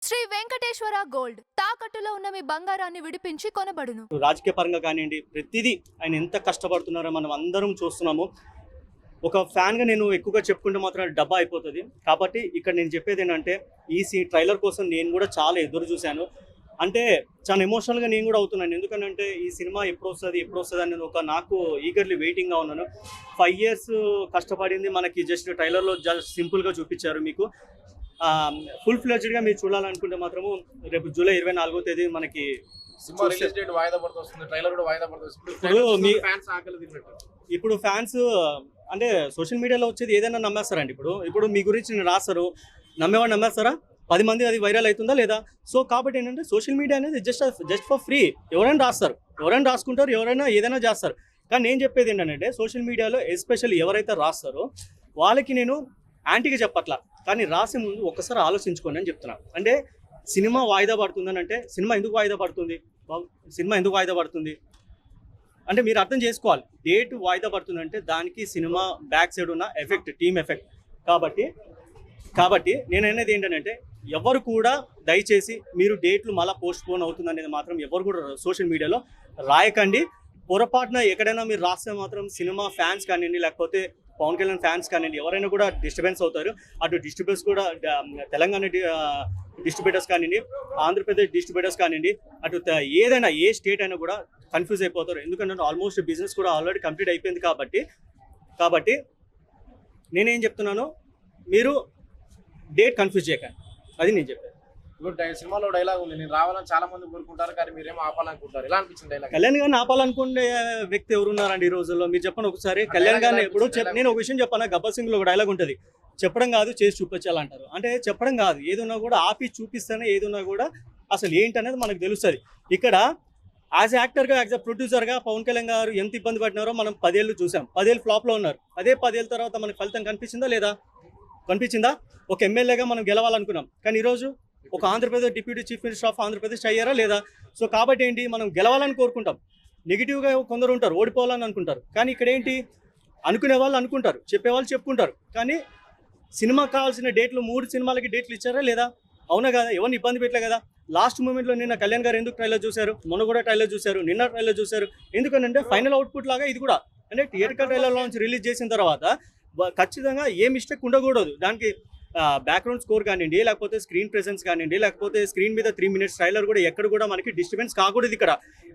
Shri Venkateswara gold తాకట్టులో ఉన్న మీ బంగారాన్ని విడిపించి కొనబడును. రాజకీయ పరంగా కానివ్వండి, ప్రతిదీ ఆయన ఎంత కష్టపడుతున్నారో మనం అందరం చూస్తున్నాము. ఒక ఫ్యాన్గా నేను ఎక్కువగా చెప్పుకుంటే మాత్రం డబ్బా అయిపోతుంది. కాబట్టి ఇక్కడ నేను చెప్పేది ఏంటంటే, ఈ ట్రైలర్ కోసం నేను కూడా చాలా ఎదురు చూశాను. అంటే చాలా ఎమోషనల్గా నేను కూడా అవుతున్నాను. ఎందుకంటే ఈ సినిమా ఎప్పుడు వస్తుంది అని నాకు ఈగర్లీ వెయిటింగ్గా ఉన్నాను. 5 years కష్టపడింది మనకి జస్ట్ ట్రైలర్లో సింపుల్గా చూపించారు. మీకు ఫుల్ ఫ్లెడ్జ్డ్గా మీరు చూడాలనుకుంటే మాత్రము రేపు జూలై 24వ తేదీ మనకి సినిమా రిలీజ్ డేట్ వాయిదా పడుతుంది, ట్రైలర్ కూడా వాయిదా పడుతుంది. ఇప్పుడు ఫ్యాన్స్ అంటే సోషల్ మీడియాలో వచ్చేది ఏదైనా నమ్మేస్తారండి. ఇప్పుడు మీ గురించి నేను రాస్తారు, నమ్మేవాడు నమ్మేస్తారా? 10 మంది అది వైరల్ అవుతుందా లేదా? సో కాబట్టి ఏంటంటే సోషల్ మీడియా అనేది జస్ట్ ఫర్ ఫ్రీ. ఎవరైనా రాస్తారు, ఎవరైనా రాసుకుంటారు, ఎవరైనా ఏదైనా చేస్తారు. కానీ నేను చెప్పేది ఏంటంటే సోషల్ మీడియాలో ఎస్పెషల్లీ ఎవరైతే రాస్తారో వాళ్ళకి నేను యాంటీగా చెప్పట్లా, కానీ రాసే ముందు ఒక్కసారి ఆలోచించుకోండి అని చెప్తున్నాను. అంటే సినిమా వాయిదా పడుతుందని అంటే సినిమా ఎందుకు వాయిదా పడుతుంది అంటే మీరు అర్థం చేసుకోవాలి. డేట్ వాయిదా పడుతుందంటే దానికి సినిమా బ్యాక్ సైడ్ ఉన్న ఎఫెక్ట్, టీమ్ ఎఫెక్ట్. కాబట్టి నేను అనేది ఏంటంటే ఎవరు కూడా దయచేసి మీరు డేట్లు మళ్ళీ పోస్ట్ పోన్ అవుతుంది అనేది మాత్రం ఎవరు కూడా సోషల్ మీడియాలో రాయకండి. పొరపాటున ఎక్కడైనా మీరు రాస్తే మాత్రం సినిమా ఫ్యాన్స్ కానివ్వండి, లేకపోతే పవన్ కళ్యాణ్ ఫ్యాన్స్ కానివ్వండి, ఎవరైనా కూడా డిస్టర్బెన్స్ అవుతారు. అటు డిస్ట్రిబ్యూటర్స్ కూడా, తెలంగాణ డిస్ట్రిబ్యూటర్స్ కానివ్వండి, ఆంధ్రప్రదేశ్ డిస్ట్రిబ్యూటర్స్ కానివ్వండి, అటు ఏదైనా ఏ స్టేట్ అయినా కూడా కన్ఫ్యూజ్ అయిపోతారు. ఎందుకంటే ఆల్మోస్ట్ బిజినెస్ కూడా ఆల్రెడీ కంప్లీట్ అయిపోయింది. కాబట్టి నేనేం చెప్తున్నాను, మీరు డేట్ కన్ఫ్యూజ్ చేయకండి, అది నేను చెప్పాను. ఇప్పుడు సినిమాలో డైలాగ్ ఉంది, నేను రావాలని చాలా మంది కోరుకుంటారు, కానీ మీరేమో ఆపాలనుకుంటారు. ఎలా అనిపించింది డైలాగ్? కళ్యాణ్ గారిని ఆపాలనుకునే వ్యక్తి ఎవరున్నారండి ఈ రోజుల్లో? మీరు చెప్పండి ఒకసారి. కళ్యాణ్ గారిని ఎప్పుడు నేను ఒక విషయం చెప్పాను, గబ్బర్ సింగ్ లో ఒక డైలాగ్ ఉంటుంది, చెప్పడం కాదు చేసి చూపించాలంటారు. అంటే చెప్పడం కాదు, ఏదున్నా కూడా ఆపి చూపిస్తేనే ఏదున్నా కూడా అసలు ఏంటనేది మనకు తెలుస్తుంది. ఇక్కడ యాజ్ యాక్టర్గా, యాజ్ అ ప్రొడ్యూసర్గా పవన్ కళ్యాణ్ గారు ఎంత ఇబ్బంది పడినారో మనం 10 ఏళ్ళు చూసాం. 10 ఏళ్ళు ఫ్లాప్లో ఉన్నారు. అదే 10 ఏళ్ళ తర్వాత మనకు ఫలితం కనిపించిందా? ఒక ఎమ్మెల్యేగా మనం గెలవాలనుకున్నాం, కానీ ఈరోజు ఒక Andhra Pradesh deputy chief minister of Andhra Pradesh అయ్యారా లేదా? సో కాబట్టి ఏంటి, మనం గెలవాలని కోరుకుంటాం. నెగిటివ్గా కొందరు ఉంటారు, ఓడిపోవాలని అనుకుంటారు. కానీ ఇక్కడ ఏంటి, అనుకునే వాళ్ళు అనుకుంటారు, చెప్పేవాళ్ళు చెప్పుకుంటారు. కానీ సినిమాకి కావాల్సిన డేట్లు 3 సినిమాలకి డేట్లు ఇచ్చారా లేదా? అవునా కదా? ఎవరిని ఇబ్బంది పెట్టలే కదా? లాస్ట్ మూమెంట్లో నిన్న కళ్యాణ్ గారు ఎందుకు ట్రైలర్ చూశారు, మొన్న కూడా ట్రైలర్ చూశారు, నిన్న ట్రైలర్ చూశారు. ఎందుకంటే ఫైనల్ అవుట్పుట్ లాగా ఇది కూడా, అంటే థియేటర్ ట్రైలర్లో నుంచి రిలీజ్ చేసిన తర్వాత ఖచ్చితంగా ఏ మిస్టేక్ ఉండకూడదు. దానికి బ్యాక్గ్రౌండ్ స్కోర్ కానివ్వండి, లేకపోతే స్క్రీన్ ప్రెసెన్స్ కానివ్వండి, లేకపోతే స్క్రీన్ మీద 3 minutes ట్రైలర్ కూడా ఎక్కడ కూడా మనకి డిస్టర్బెన్స్ కాకూడదు ఇక్కడ.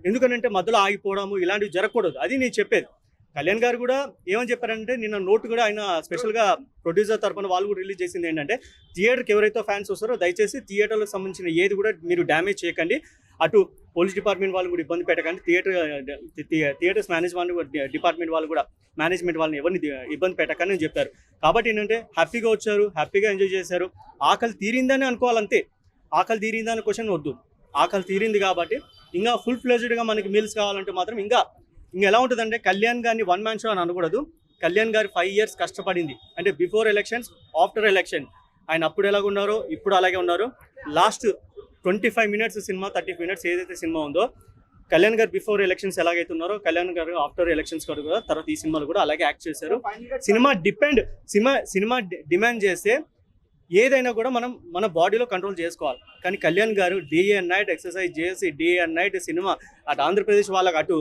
ఎందుకంటే మధ్యలో ఆగిపోవడము ఇలాంటివి జరగకూడదు, అది నేను చెప్పేది. కళ్యాణ్ గారు కూడా ఏమని చెప్పారంటే, నిన్న నోట్ కూడా ఆయన స్పెషల్గా ప్రొడ్యూసర్ తరఫున వాళ్ళు కూడా రిలీజ్ చేసింది ఏంటంటే, థియేటర్కి ఎవరైతే ఫ్యాన్స్ వస్తారో దయచేసి థియేటర్లకు సంబంధించిన ఏది కూడా మీరు డ్యామేజ్ చేయకండి, అటు పోలీస్ డిపార్ట్మెంట్ వాళ్ళు కూడా ఇబ్బంది పెట్టకండి, థియేటర్స్ డిపార్ట్మెంట్ వాళ్ళు కూడా మేనేజ్మెంట్ వాళ్ళని ఎవరిని ఇబ్బంది పెట్టకండి అని చెప్పారు. కాబట్టి ఏంటంటే హ్యాపీగా వచ్చారు, హ్యాపీగా ఎంజాయ్ చేశారు. ఆకలి తీరిందని అనుకోవాలంతే, ఆకలి తీరిందని క్వశ్చన్ వద్దు. ఆకలి తీరింది కాబట్టి ఇంకా ఫుల్ ఫ్లెజ్డ్గా మనకి మీల్స్ కావాలంటే మాత్రం ఇంకా ఎలా ఉంటుందంటే, కళ్యాణ్ గారిని వన్ మ్యాన్ షో అని అనకూడదు. కళ్యాణ్ గారు 5 years కష్టపడింది. అంటే బిఫోర్ ఎలక్షన్స్, ఆఫ్టర్ ఎలక్షన్ ఆయన అప్పుడు ఎలాగ ఉన్నారో ఇప్పుడు అలాగే ఉన్నారు. లాస్ట్ 25 minutes సినిమా, 30 minutes ఏదైతే సినిమా ఉందో, కళ్యాణ్ గారు బిఫోర్ ఎలక్షన్స్ ఎలాగైతే ఉన్నారో కళ్యాణ్ గారు ఆఫ్టర్ ఎలక్షన్స్ కూడా తర్వాత ఈ సినిమాలు కూడా అలాగే యాక్ట్ చేశారు. సినిమా డిమాండ్ చేస్తే ఏదైనా కూడా మనం మన బాడీలో కంట్రోల్ చేసుకోవాలి. కానీ కళ్యాణ్ గారు డే అండ్ నైట్ ఎక్సర్సైజ్ చేసి, డే అండ్ నైట్ సినిమా, అటు ఆంధ్రప్రదేశ్ వాళ్ళకి, అటు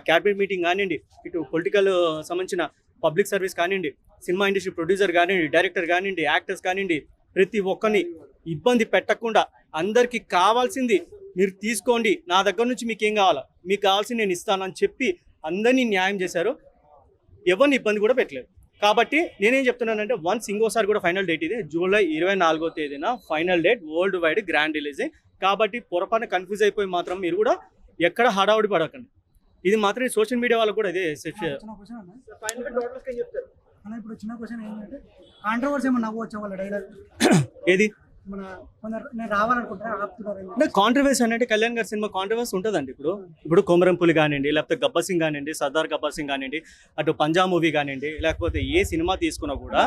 క్యాబినెట్ మీటింగ్ కానివ్వండి, ఇటు పొలిటికల్ సంబంధించిన పబ్లిక్ సర్వీస్ కానివ్వండి, సినిమా ఇండస్ట్రీ ప్రొడ్యూసర్ కానివ్వండి, డైరెక్టర్ కానివ్వండి, యాక్టర్స్ కానివ్వండి, ప్రతి ఒక్కరిని ఇబ్బంది పెట్టకుండా అందరికీ కావాల్సింది మీరు తీసుకోండి, నా దగ్గర నుంచి మీకు ఏం కావాలా, మీకు కావాల్సింది నేను ఇస్తానని చెప్పి అందరినీ న్యాయం చేశారు. ఎవరిని ఇబ్బంది కూడా పెట్టలేదు. కాబట్టి నేనేం చెప్తున్నానంటే, ఇంకోసారి కూడా ఫైనల్ డేట్ ఇది జూలై 24వ తేదీన final date, world wide grand releasing. కాబట్టి పొరపాటున కన్ఫ్యూజ్ అయిపోయి మాత్రం మీరు కూడా ఎక్కడ హడావుడి పడకండి. ఇది మాత్రం సోషల్ మీడియా వాళ్ళకు కూడా ఇదే ఏది కాంట్రవర్సీ అంటే, కళ్యాణ్ గారి సినిమా కాంట్రవర్సీ ఉంటుందండి. ఇప్పుడు కొమరంపులి కానివ్వండి, లేకపోతే గబ్బర్ సింగ్ కానివ్వండి, సర్దార్ గబ్బర్ సింగ్ కానివ్వండి, అటు పంజాబ్ మూవీ కానివ్వండి, లేకపోతే ఏ సినిమా తీసుకున్నా కూడా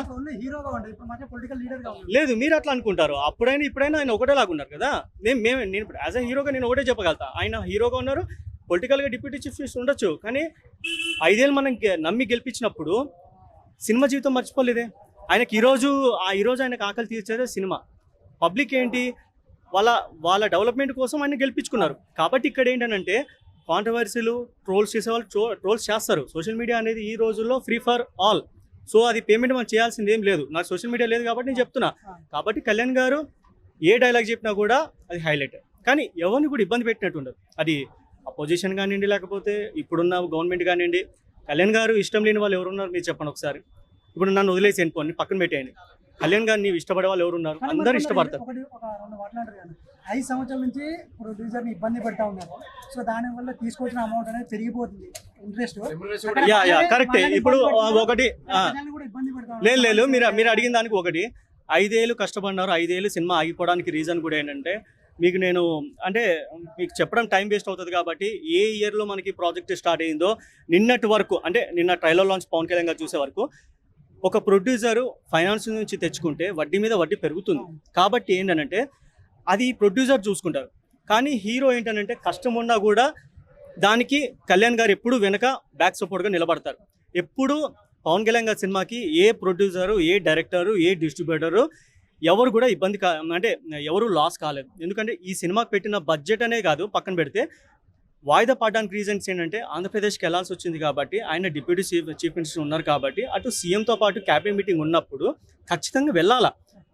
లేదు. మీరు అట్లా అనుకుంటారు, అప్పుడైనా ఇప్పుడైనా ఆయన ఒకటేలాగా ఉన్నారు కదా. నేను యాజ్ అ హీరోగా నేను ఒకటే చెప్పగలుగుతా, ఆయన హీరోగా ఉన్నారు, పొలిటికల్గా డిప్యూటీ చీఫ్ మినిస్టర్ ఉండొచ్చు. కానీ 5 ఏళ్ళు మనం నమ్మి గెలిపించినప్పుడు సినిమా జీవితం మర్చిపోలేదే. ఆయనకి ఈరోజు ఆయనకు ఆకలి తీర్చేదే సినిమా. పబ్లిక్ ఏంటి, వాళ్ళ డెవలప్మెంట్ కోసం ఆయన గెలిపించుకున్నారు. కాబట్టి ఇక్కడ ఏంటంటే కాంట్రవర్సీలు ట్రోల్స్ చేసేవాళ్ళు ట్రోల్స్ చేస్తారు. సోషల్ మీడియా అనేది ఈ రోజుల్లో ఫ్రీ ఫర్ ఆల్. సో అది పేమెంట్ మనం చేయాల్సింది ఏం లేదు. నాకు సోషల్ మీడియా లేదు కాబట్టి నేను చెప్తున్నా. కాబట్టి కళ్యాణ్ గారు ఏ డైలాగ్ చెప్పినా కూడా అది హైలైట్. కానీ ఎవరిని కూడా ఇబ్బంది పెట్టినట్టు ఉండదు. అది అపోజిషన్ కానివ్వండి, లేకపోతే ఇప్పుడున్న గవర్నమెంట్ కానివ్వండి. కళ్యాణ్ గారు ఇష్టం లేని వాళ్ళు ఎవరున్నారు మీరు చెప్పండి ఒకసారి. ఇప్పుడు నన్ను వదిలేసి వెళ్ళిపోండి, పక్కన పెట్టేయండి. కళ్యాణ్ గారిని ఇష్టపడే వాళ్ళు ఎవరున్నారు? అందరూ ఇష్టపడతారు. 5 సంవత్సరాల నుంచి ప్రొడ్యూసర్ని ఇబ్బంది పెడతా ఉన్నారు. సో దానివల్ల తీసుకొచ్చిన అమౌంట్ అనేది పెరిగిపోతుంది, ఇంట్రెస్ట్. కరెక్టే. ఇప్పుడు ఒకటి కూడా ఇబ్బంది పెడతా లేదు మీరు అడిగిన దానికి ఒకటి 5 ఏళ్ళు కష్టపడినారు. 5 ఏళ్ళు సినిమా ఆగిపోవడానికి రీజన్ కూడా ఏంటంటే మీకు నేను అంటే మీకు చెప్పడం టైం వేస్ట్ అవుతుంది కాబట్టి ఏ ఇయర్లో మనకి ప్రాజెక్ట్ స్టార్ట్ అయిందో నిన్నటి వరకు, అంటే నిన్న ట్రైలర్ లాంచ్ పవన్ కళ్యాణ్ గారు చూసే వరకు ఒక ప్రొడ్యూసరు ఫైనాన్స్ నుంచి తెచ్చుకుంటే వడ్డీ మీద వడ్డీ పెరుగుతుంది. కాబట్టి ఏంటంటే అది ప్రొడ్యూసర్ చూసుకుంటారు. కానీ హీరో ఏంటంటే కష్టం ఉన్నా కూడా దానికి కళ్యాణ్ గారు ఎప్పుడు వెనక బ్యాక్ సపోర్ట్గా నిలబడతారు. ఎప్పుడు పవన్ కళ్యాణ్ గారి సినిమాకి ఏ ప్రొడ్యూసరు, ఏ డైరెక్టరు, ఏ డిస్ట్రిబ్యూటరు ఎవరు కూడా అంటే ఎవరు లాస్ కాలేదు. ఎందుకంటే ఈ సినిమాకి పెట్టిన బడ్జెట్ అనే కాదు, పక్కన పెడితే వాయిదా పడడానికి రీజన్స్ ఏంటంటే ఆంధ్రప్రదేశ్కి వెళ్ళాల్సి వచ్చింది కాబట్టి, ఆయన డిప్యూటీ చీఫ్ మినిస్టర్ ఉన్నారు కాబట్టి, అటు సీఎంతో పాటు క్యాబినెట్ మీటింగ్ ఉన్నప్పుడు ఖచ్చితంగా వెళ్ళాలా.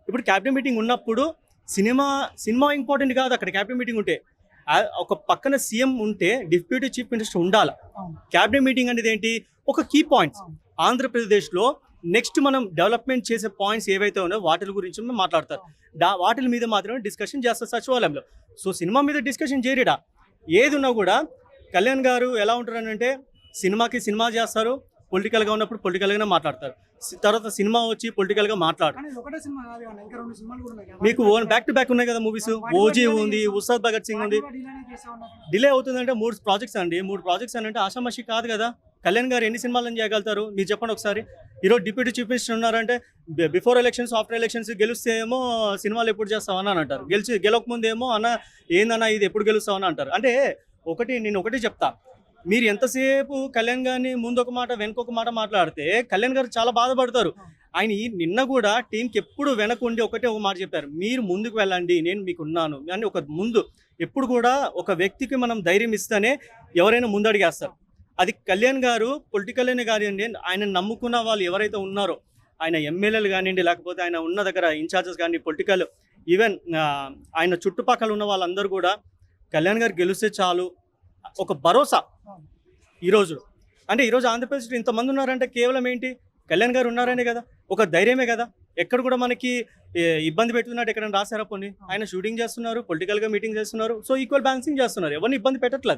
ఇప్పుడు క్యాబినెట్ మీటింగ్ ఉన్నప్పుడు సినిమా ఇంపార్టెంట్ కాదు. అక్కడ క్యాబినెట్ మీటింగ్ ఉంటే ఒక పక్కన సీఎం ఉంటే డిప్యూటీ చీఫ్ మినిస్టర్ ఉండాలి. క్యాబినెట్ మీటింగ్ అనేది ఏంటి? ఒక కీ పాయింట్స్ ఆంధ్రప్రదేశ్లో నెక్స్ట్ మనం డెవలప్మెంట్ చేసే పాయింట్స్ ఏవైతే ఉన్నాయో వాటి గురించి మాట్లాడతారు. వాటి మీద మాత్రమే డిస్కషన్ చేస్తారు సచివాలయంలో. సో సినిమా మీద డిస్కషన్ చేయడా ఏది ఉన్నా కూడా కళ్యాణ్ గారు ఎలా ఉంటారనంటే సినిమాకి సినిమా చేస్తారు, పొలిటికల్గా ఉన్నప్పుడు పొలిటికల్గానే మాట్లాడతారు. తర్వాత సినిమా వచ్చి పొలిటికల్గా మాట్లాడరు. మీకు బ్యాక్ టు బ్యాక్ ఉన్నాయి కదా మూవీస్. ఓజీ ఉంది, ఉస్తాద్ భగత్ సింగ్ ఉంది. డిలే అవుతుందంటే 3 ప్రాజెక్ట్స్ అండి. 3 ప్రాజెక్ట్స్ అని అంటే ఆషామాషి కాదు కదా. కళ్యాణ్ గారు ఎన్ని సినిమాలను చేయగలుగుతారు మీరు చెప్పండి ఒకసారి. ఈరోజు డిప్యూటీ చీఫ్ మినిస్టర్ ఉన్నారంటే బిఫోర్ ఎలక్షన్స్, ఆఫ్టర్ ఎలక్షన్స్ గెలిస్తే ఏమో సినిమాలు ఎప్పుడు చేస్తామని అని అంటారు. గెలవకముందు ఏమో అన్న ఏందన్నా ఇది ఎప్పుడు గెలుస్తామని అంటారు. అంటే నేను ఒకటి చెప్తా, మీరు ఎంతసేపు కళ్యాణ్ గారిని ముందు ఒక మాట వెనక ఒక మాట మాట్లాడితే కళ్యాణ్ గారు చాలా బాధపడతారు. ఆయన నిన్న కూడా టీంకి ఎప్పుడు వెనకుండి ఒకటే ఒక మాట చెప్పారు, మీరు ముందుకు వెళ్ళండి, నేను మీకు ఉన్నాను అని. ఒక ముందు ఎప్పుడు కూడా ఒక వ్యక్తికి మనం ధైర్యం ఇస్తేనే ఎవరైనా ముందడిగేస్తారు. అది కళ్యాణ్ గారు పొలిటికల్ అనే కానివ్వండి, ఆయన నమ్ముకున్న వాళ్ళు ఎవరైతే ఉన్నారో, ఆయన ఎమ్మెల్యేలు కానివ్వండి, లేకపోతే ఆయన ఉన్న దగ్గర ఇన్ఛార్జెస్ కానీ, పొలిటికల్ ఈవెన్ ఆయన చుట్టుపక్కల ఉన్న వాళ్ళందరూ కూడా కళ్యాణ్ గారు గెలిస్తే చాలు ఒక భరోసా. ఈరోజు ఆంధ్రప్రదేశ్లో ఇంతమంది ఉన్నారంటే కేవలం ఏంటి కళ్యాణ్ గారు ఉన్నారనే కదా, ఒక ధైర్యమే కదా. ఎక్కడ కూడా మనకి ఇబ్బంది పెట్టుకున్నట్టు ఎక్కడైనా రాశారా పోనీ? ఆయన షూటింగ్ చేస్తున్నారు, పొలిటికల్గా మీటింగ్ చేస్తున్నారు. సో ఈక్వల్ బ్యాలెన్సింగ్ చేస్తున్నారు, ఎవరిని ఇబ్బంది పెట్టట్లేదు.